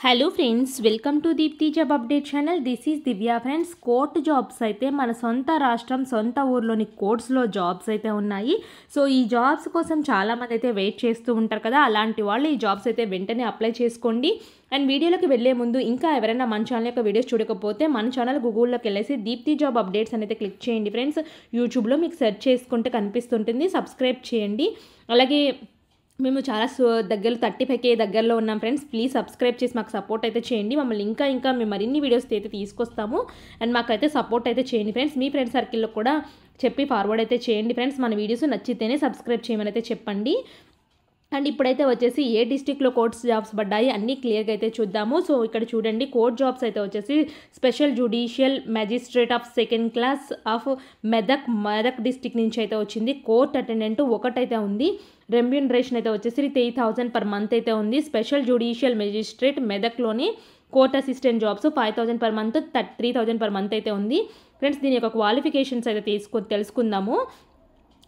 Hello friends, welcome to Deepthi job update channel. This is Divya. Friends, court jobs అయితే మన సొంత రాష్ట్రం సొంత ఊర్లోని కోర్ట్స్లో జాబ్స్ అయితే ఉన్నాయి. సో ఈ జాబ్స్ కోసం చాలామంది అయితే వెయిట్ చేస్తూ ఉంటారు కదా, అలాంటి వాళ్ళు ఈ జాబ్స్ అయితే వెంటనే అప్లై చేసుకోండి. అండ్ వీడియోలోకి వెళ్ళే ముందు ఇంకా ఎవరైనా మన ఛానల్ యొక్క వీడియోస్ చూడకపోతే మన ఛానల్ గూగుల్లోకి వెళ్ళేసి దీప్తి జాబ్ అప్డేట్స్ అనేది క్లిక్ చేయండి ఫ్రెండ్స్. యూట్యూబ్లో మీకు సెర్చ్ చేసుకుంటే కనిపిస్తుంటుంది, సబ్స్క్రైబ్ చేయండి. అలాగే మేము చాలా దగ్గరలో 35K దగ్గరలో ఉన్నాం ఫ్రెండ్స్. ప్లీజ్ సబ్స్క్రైబ్ చేసి మాకు సపోర్ట్ అయితే చేయండి. మమ్మల్ని ఇంకా మేము మరిన్ని వీడియోస్ అయితే తీసుకొస్తాము. అండ్ మాకైతే సపోర్ట్ అయితే చేయండి ఫ్రెండ్స్. మీ ఫ్రెండ్స్ సర్కిల్లో కూడా చెప్పి ఫార్వర్డ్ అయితే చేయండి ఫ్రెండ్స్. మన వీడియోస్ నచ్చితేనే సబ్స్క్రైబ్ చేయమని అయితే చెప్పండి. అండ్ ఇప్పుడైతే వచ్చేసి ఏ డిస్టిక్లో కోర్ట్స్ జాబ్స్ పడ్డాయి అన్నీ క్లియర్గా అయితే చూద్దాము. సో ఇక్కడ చూడండి, కోర్ట్ జాబ్స్ అయితే వచ్చేసి special judicial magistrate of second class of Medak district నుంచి అయితే వచ్చింది. కోర్ట్ అటెండెంట్ ఒకటైతే ఉంది. రెమ్యూనరేషన్ అయితే వచ్చేసి 3000 పర్ మంత్ అయితే ఉంది. స్పెషల్ జ్యుడిషియల్ మెజిస్ట్రేట్ మెదక్లోని court assistant jobs 5000 per month, 3000 per month అయితే ఉంది ఫ్రెండ్స్. దీని యొక్క క్వాలిఫికేషన్స్ అయితే తెలుసుకుందాము.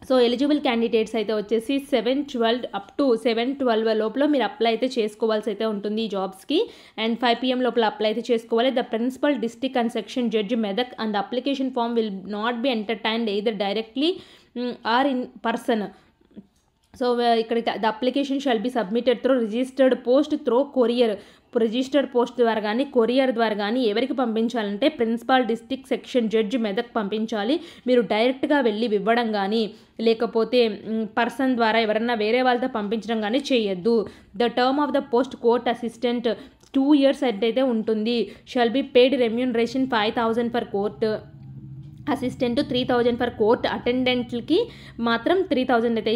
సో ఎలిజిబుల్ క్యాండిడేట్స్ అయితే వచ్చేసి 7/12 అప్ టు 7/12 లోపల మీరు అప్లై అయితే చేసుకోవాల్సి అయితే ఉంటుంది ఈ జాబ్స్కి. అండ్ 5 PM లోపల అప్లై అయితే చేసుకోవాలి. The principal district and section judge Medak and application form will not be entertained either directly or in person. So ఇక్కడ the application shall be submitted through registered post through courier. Registered post ద్వారా కానీ courier ద్వారా కానీ ఎవరికి పంపించాలంటే principal district section judge Medak పంపించాలి. మీరు డైరెక్ట్గా వెళ్ళి ఇవ్వడం కానీ లేకపోతే పర్సన్ ద్వారా ఎవరన్నా వేరే వాళ్ళతో పంపించడం కానీ చేయొద్దు. The term of the post court assistant 2 years అయితే ఉంటుంది. Shall be paid remuneration 5000 for court assistant, 3000 for court అటెండెంట్కి మాత్రం 3000 అయితే